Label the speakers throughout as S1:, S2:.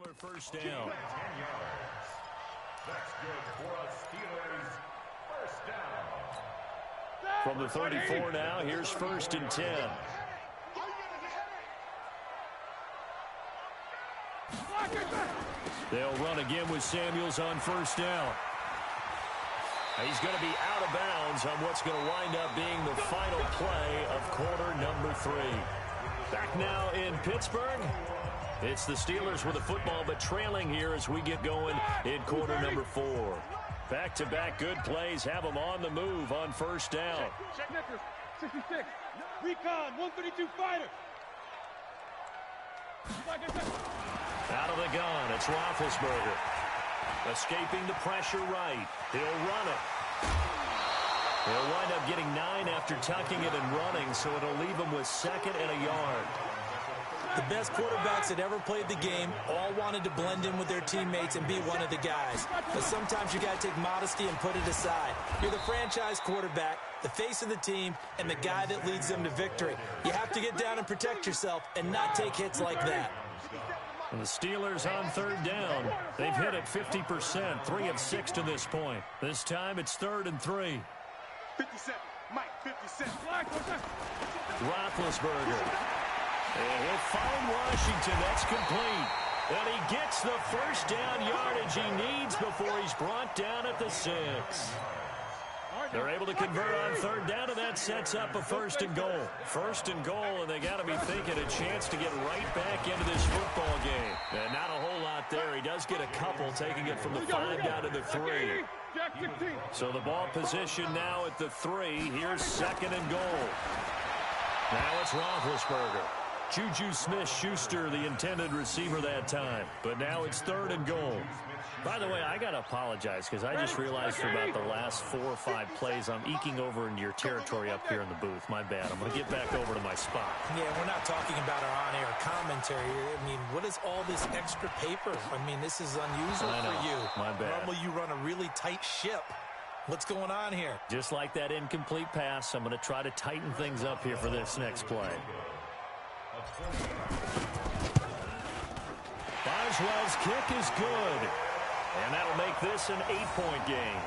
S1: Steeler first down.
S2: 10 yards. That's good for a Steelers first down.
S1: From the 34 now, here's 1st and 10. They'll run again with Samuels on 1st down. He's going to be out of bounds on what's going to wind up being the final play of quarter number 3. Back now in Pittsburgh. It's the Steelers with the football, but trailing here as we get going in quarter number 4. Back-to-back good plays have them on the move on 1st down.
S3: Check Nicholas, 66. Recon, 132 fighter.
S1: Out of the gun, it's Roethlisberger. Escaping the pressure right. He'll run it. He'll wind up getting 9 after tucking it and running, so it'll leave him with 2nd and a yard.
S4: The best quarterbacks that ever played the game all wanted to blend in with their teammates and be one of the guys. But sometimes you got to take modesty and put it aside. You're the franchise quarterback, the face of the team, and the guy that leads them to victory. You have to get down and protect yourself and not take hits like that.
S1: And the Steelers on 3rd down. They've hit it 50%, 3 of 6 to this point. This time it's 3rd and 3.
S3: 57, Mike, 57.
S1: Roethlisberger. And he'll find Washington. That's complete. And he gets the first down yardage he needs before he's brought down at the 6. They're able to convert on 3rd down, and that sets up a 1st and goal. 1st and goal, and they got to be thinking a chance to get right back into this football game. And not a whole lot there. He does get a couple, taking it from the 5 down to the 3. So the ball position now at the 3. Here's 2nd and goal. Now it's Roethlisberger. Juju Smith-Schuster, the intended receiver that time. But now it's 3rd and goal. By the way, I got to apologize because I just realized for about the last 4 or 5 plays, I'm eking over into your territory up here in the booth. My bad. I'm going to get back over to my spot.
S4: Yeah, we're not talking about our on-air commentary. I mean, what is all this extra paper? I mean, this is unusual for you.
S1: My bad.
S4: Normally you run a really tight ship. What's going on here?
S1: Just like that incomplete pass, I'm going to try to tighten things up here for this next play. Boswell's kick is good. And that'll make this an 8-point game.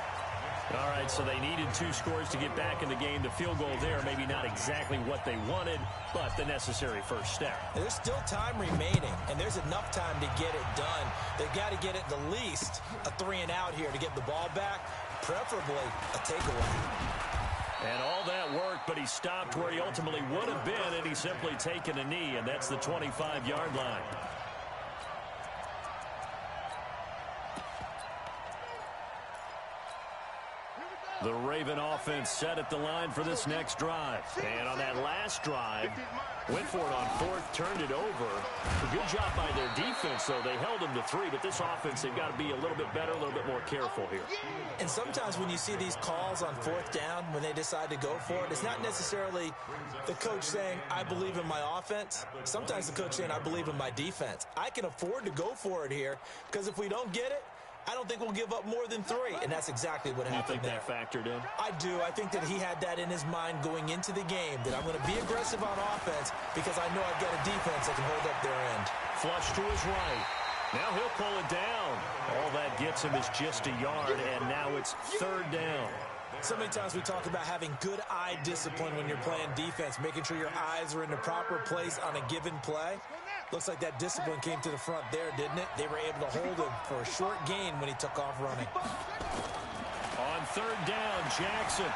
S1: All right, so they needed 2 scores to get back in the game. The field goal there, maybe not exactly what they wanted, but the necessary first step.
S4: There's still time remaining, and there's enough time to get it done. They've got to get at the least a 3-and-out here to get the ball back, preferably a takeaway.
S1: And all that worked, but he stopped where he ultimately would have been, and he's simply taken a knee, and that's the 25-yard line. The Raven offense set at the line for this next drive. And on that last drive, went for it on 4th, turned it over. A good job by their defense, though. They held them to 3, but this offense, they've got to be a little bit better, a little bit more careful here.
S4: And sometimes when you see these calls on 4th down, when they decide to go for it, it's not necessarily the coach saying, I believe in my offense. Sometimes the coach saying, I believe in my defense. I can afford to go for it here, because if we don't get it, I don't think we'll give up more than 3, and that's exactly what happened there.
S1: You think that factored in?
S4: I do. I think that he had that in his mind going into the game, that I'm going to be aggressive on offense because I know I've got a defense that can hold up their end.
S1: Flush to his right. Now he'll pull it down. All that gets him is just a yard, and now it's 3rd down.
S4: So many times we talk about having good eye discipline when you're playing defense, making sure your eyes are in the proper place on a given play. Looks like that discipline came to the front there, didn't it? They were able to hold him for a short gain when he took off running.
S1: On 3rd down, Jackson.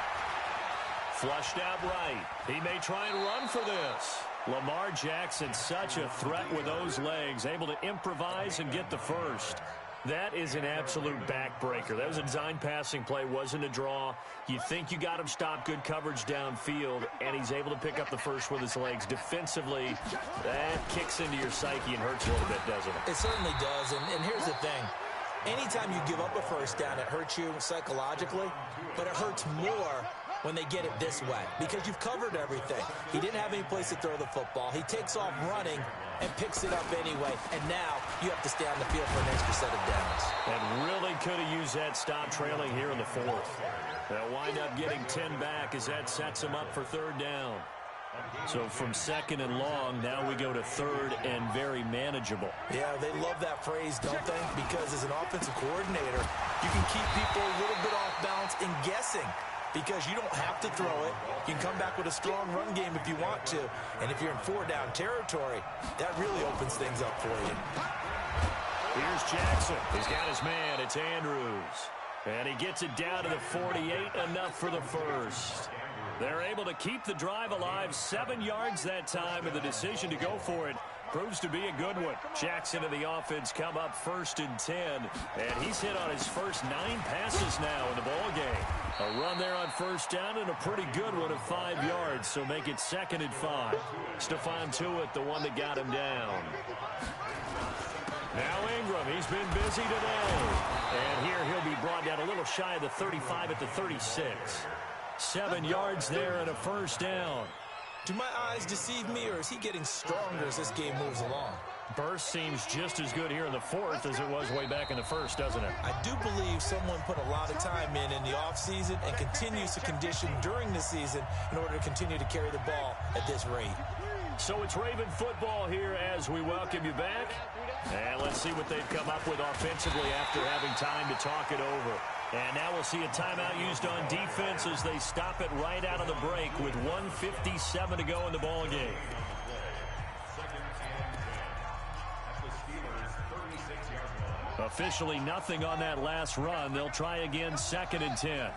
S1: Flushed out right. He may try and run for this. Lamar Jackson, such a threat with those legs, able to improvise and get the first. That is an absolute backbreaker. That was a design passing play, wasn't a draw. You think you got him stopped, good coverage downfield, and he's able to pick up the first with his legs. Defensively, that kicks into your psyche and hurts a little bit, doesn't it?
S4: It certainly does, and here's the thing. Anytime you give up a first down, it hurts you psychologically, but it hurts more when they get it this way because you've covered everything. He didn't have any place to throw the football. He takes off running and picks it up anyway, and now you have to stay on the field for an extra set of downs.
S1: And really could have used that stop trailing here in the 4th. They'll wind up getting 10 back as that sets him up for 3rd down. So from second and long, now we go to third and very manageable.
S4: Yeah, they love that phrase, don't they? Because as an offensive coordinator, you can keep people a little bit off balance and guessing because you don't have to throw it. You can come back with a strong run game if you want to. And if you're in four-down territory, that really opens things up for you.
S1: Here's Jackson. He's got his man. It's Andrews. And he gets it down to the 48, enough for the first. They're able to keep the drive alive, 7 yards that time, and the decision to go for it proves to be a good one. Jackson and the offense come up 1st and 10, and he's hit on his first 9 passes now in the ball game. A run there on 1st down and a pretty good one of 5 yards, so make it 2nd and 5. Stephon Tuitt, the one that got him down. Now Ingram, he's been busy today. And here he'll be brought down a little shy of the 35 at the 36. 7 yards there and a 1st down.
S4: Do my eyes deceive me, or is he getting stronger as this game moves along?
S1: Burst seems just as good here in the 4th as it was way back in the 1st, doesn't it?
S4: I do believe someone put a lot of time in the offseason and continues to condition during the season in order to continue to carry the ball at this rate.
S1: So it's Raven football here as we welcome you back. And let's see what they've come up with offensively after having time to talk it over. And now we'll see a timeout used on defense as they stop it right out of the break with 1:57 to go in the ball game. Officially nothing on that last run. They'll try again 2nd and 10.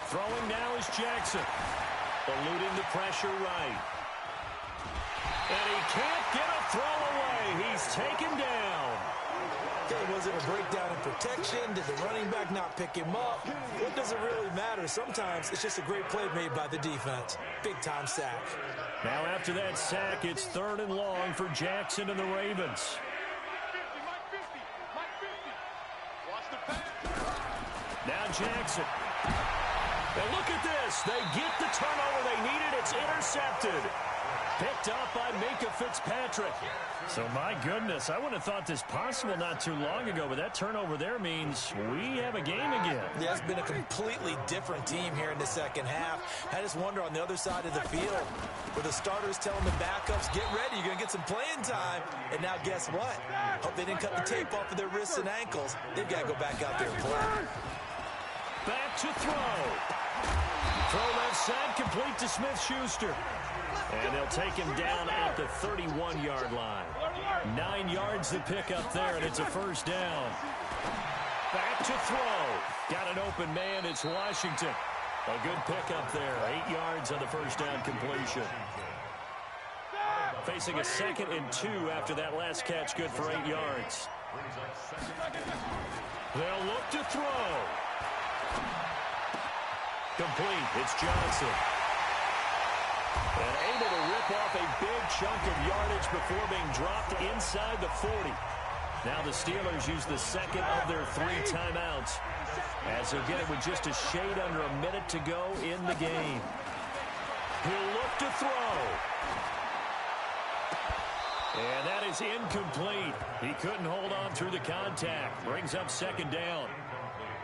S1: Throwing now is Jackson. Eluding the pressure right. And he can't get a throw away. He's taken down.
S4: Was it a breakdown in protection? Did the running back not pick him up? What does it really matter? Sometimes it's just a great play made by the defense. Big-time sack.
S1: Now after that sack, it's 3rd and long for Jackson and the Ravens. Now Jackson. And look at this. They get the turnover they needed. It's intercepted. Picked up by Minkah Fitzpatrick. So, my goodness, I would have thought this possible not too long ago, but that turnover there means we have a game again.
S4: Yeah, it's been a completely different team here in the second half. I just wonder on the other side of the field, where the starters telling the backups, get ready, you're going to get some playing time. And now guess what? Hope they didn't cut the tape off of their wrists and ankles. They've got to go back out there and play.
S1: Back to throw. Throw left side, complete to Smith-Schuster. And they'll take him down at the 31-yard line. 9 yards to pick up there, and it's a 1st down. Back to throw. Got an open man. It's Washington. A good pickup there. 8 yards on the 1st down completion. Facing a 2nd and 2 after that last catch. Good for 8 yards. They'll look to throw. Complete. It's Johnson. And able to rip off a big chunk of yardage before being dropped inside the 40. Now the Steelers use the 2nd of their 3 timeouts as they'll get it with just a shade under a minute to go in the game. He'll look to throw. And that is incomplete. He couldn't hold on through the contact. Brings up 2nd down.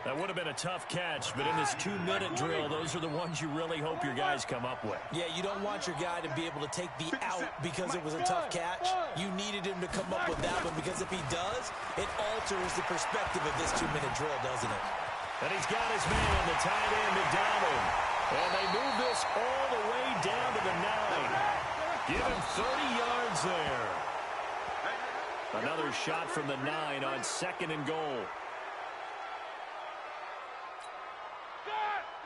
S1: That would have been a tough catch, but in this 2-minute drill, those are the ones you really hope your guys come up with.
S4: Yeah, you don't want your guy to be able to take the out because it was a tough catch. You needed him to come up with that one because if he does, it alters the perspective of this 2-minute drill, doesn't it?
S1: And he's got his man, the tight end, McDonald. And they move this all the way down to the 9. Give him 30 yards there. Another shot from the 9 on 2nd and goal.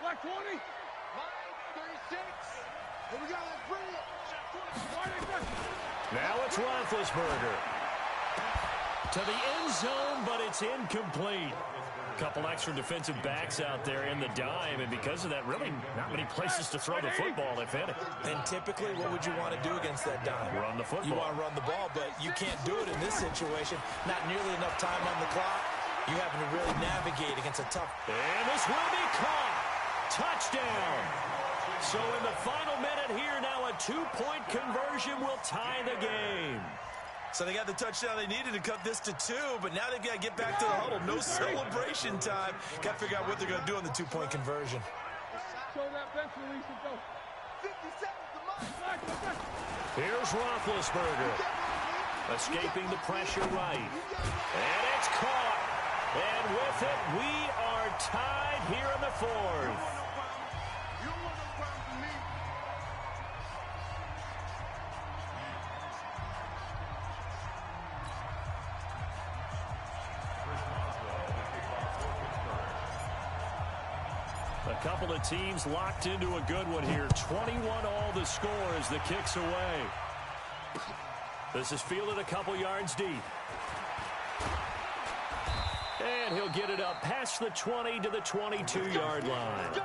S3: Black 20. 36. Here we go. Let's bring it.
S1: Now it's Roethlisberger. To the end zone, but it's incomplete. A couple extra defensive backs out there in the dime, and because of that, really not many places to throw the football, if any.
S4: And typically, what would you want to do against that dime?
S1: Run the football.
S4: You want to run the ball, but you can't do it in this situation. Not nearly enough time on the clock. You having to really navigate against a tough...
S1: And this will be caught. Touchdown. So in the final minute here, now a 2-point conversion will tie the game.
S4: So they got the touchdown they needed to cut this to 2, but now they've got to get back to the huddle. No celebration time. Got to figure out what they're going to do on the 2-point conversion.
S3: Show that bench release and go. 50 seconds to mine.
S1: Here's Roethlisberger. Escaping the pressure right. And it's caught. And with it, we are tied here in the fourth. A couple of teams locked into a good one here. 21 all the score as the kick's away. This is fielded a couple yards deep. And he'll get it up past the 20 to the 22-yard line.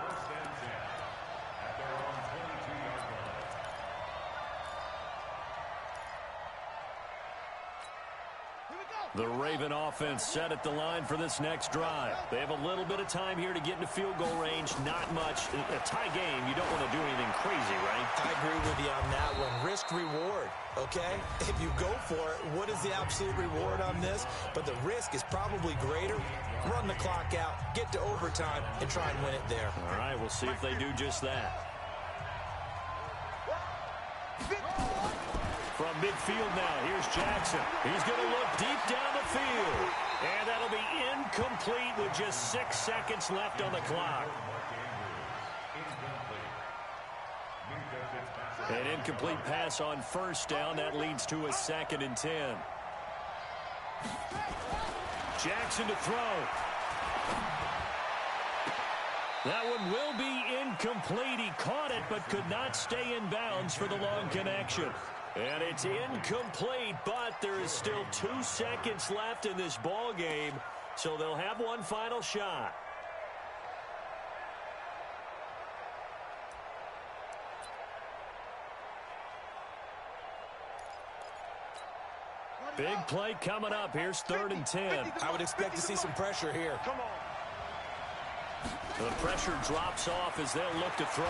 S1: The Raven offense set at the line for this next drive. They have a little bit of time here to get into field goal range. Not much. A tie game, you don't want to do anything crazy, right?
S4: I agree with you on that one. Risk-reward, okay? If you go for it, what is the absolute reward on this? But the risk is probably greater. Run the clock out, get to overtime, and try and win it there.
S1: All right, we'll see if they do just that. From midfield now, here's Jackson. He's going to look deep down the field. And that'll be incomplete with just 6 seconds left on the clock. An incomplete pass on first down. That leads to a 2nd and 10. Jackson to throw. That one will be incomplete. He caught it but could not stay in bounds for the long connection. And it's incomplete, but there is still 2 seconds left in this ball game, so they'll have one final shot. Big play coming up. Here's 3rd and 10.
S4: I would expect to see some pressure here.
S3: Come on.
S1: The pressure drops off as they'll look to throw.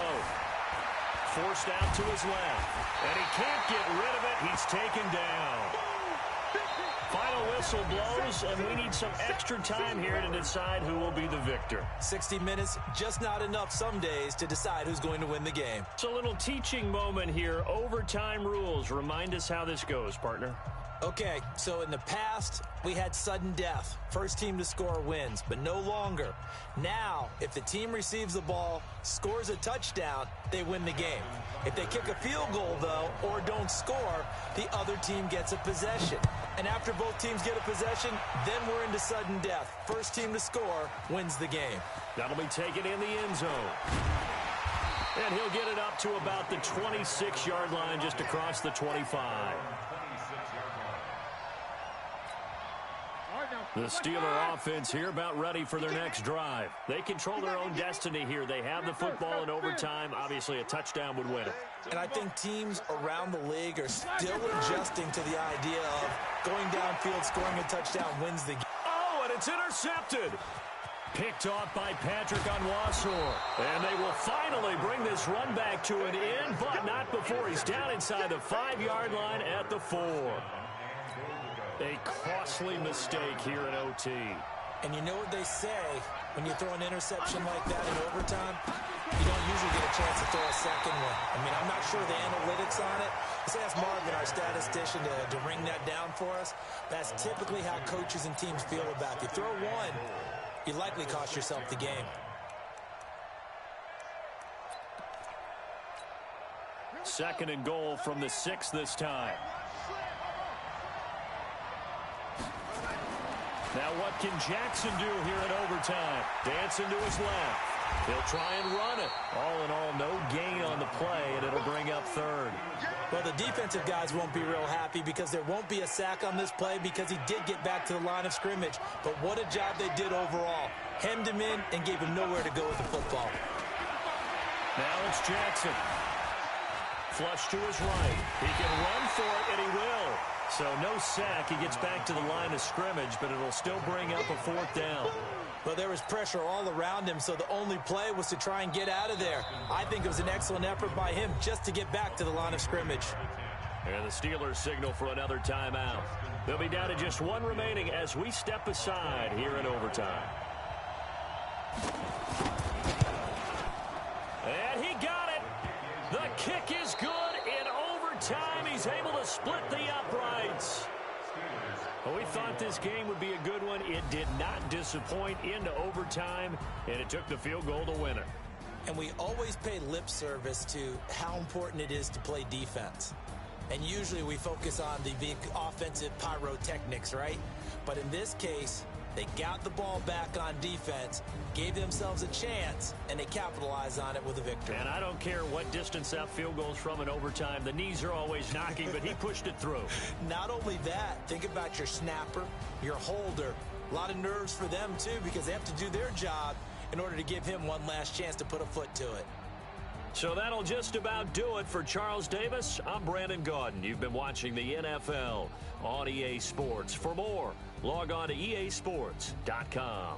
S1: Forced out to his left. And he can't get rid of it. He's taken down. Final whistle blows, and we need some extra time here to decide who will be the victor.
S4: 60 minutes, just not enough some days to decide who's going to win the game.
S1: It's a little teaching moment here. Overtime rules. Remind us how this goes, partner.
S4: Okay, so in the past, we had sudden death. First team to score wins, but no longer. Now, if the team receives the ball, scores a touchdown, they win the game. If they kick a field goal, though, or don't score, the other team gets a possession. And after both teams get a possession, then we're into sudden death. First team to score wins the game.
S1: That'll be taken in the end zone. And he'll get it up to about the 26-yard line, just across the 25. The Steeler offense here about ready for their next drive. They control their own destiny here. They have the football in overtime. Obviously, a touchdown would win it.
S4: And I think teams around the league are still adjusting to the idea of going downfield, scoring a touchdown wins the game.
S1: Oh, and it's intercepted. Picked off by Patrick Onwuasor. And they will finally bring this run back to an end, but not before he's down inside the 5-yard line at the 4. A costly mistake here in OT.
S4: And you know what they say, when you throw an interception like that in overtime, you don't usually get a chance to throw a second one. I mean, I'm not sure the analytics on it. Let's ask Marvin, our statistician, to ring that down for us. That's typically how coaches and teams feel about it. You throw one, you likely cost yourself the game.
S1: 2nd and goal from the 6 this time. Now what can Jackson do here in overtime? Dancing to his left. He'll try and run it. All in all, no gain on the play, and it'll bring up 3rd.
S4: Well, the defensive guys won't be real happy because there won't be a sack on this play because he did get back to the line of scrimmage. But what a job they did overall. Hemmed him in and gave him nowhere to go with the football.
S1: Now it's Jackson. Flush to his right. He can run for it, and he will. So no sack. He gets back to the line of scrimmage, but it'll still bring up a 4th down.
S4: Well, there was pressure all around him, so the only play was to try and get out of there. I think it was an excellent effort by him just to get back to the line of scrimmage.
S1: And the Steelers signal for another timeout. They'll be down to just one remaining as we step aside here in overtime. And he got it. The kick is good. In overtime, he's able to split the uprights. Well, we thought this game would be a good one. It did not disappoint into overtime, and it took the field goal to win it.
S4: And we always pay lip service to how important it is to play defense. And usually we focus on the offensive pyrotechnics, right? But in this case, they got the ball back on defense, gave themselves a chance, and they capitalized on it with a victory.
S1: And I don't care what distance that field goes from in overtime. The knees are always knocking, but he pushed it through.
S4: Not only that, think about your snapper, your holder. A lot of nerves for them, too, because they have to do their job in order to give him one last chance to put a foot to it.
S1: So that'll just about do it for Charles Davis. I'm Brandon Gaudin. You've been watching the NFL on EA Sports. For more, log on to easports.com.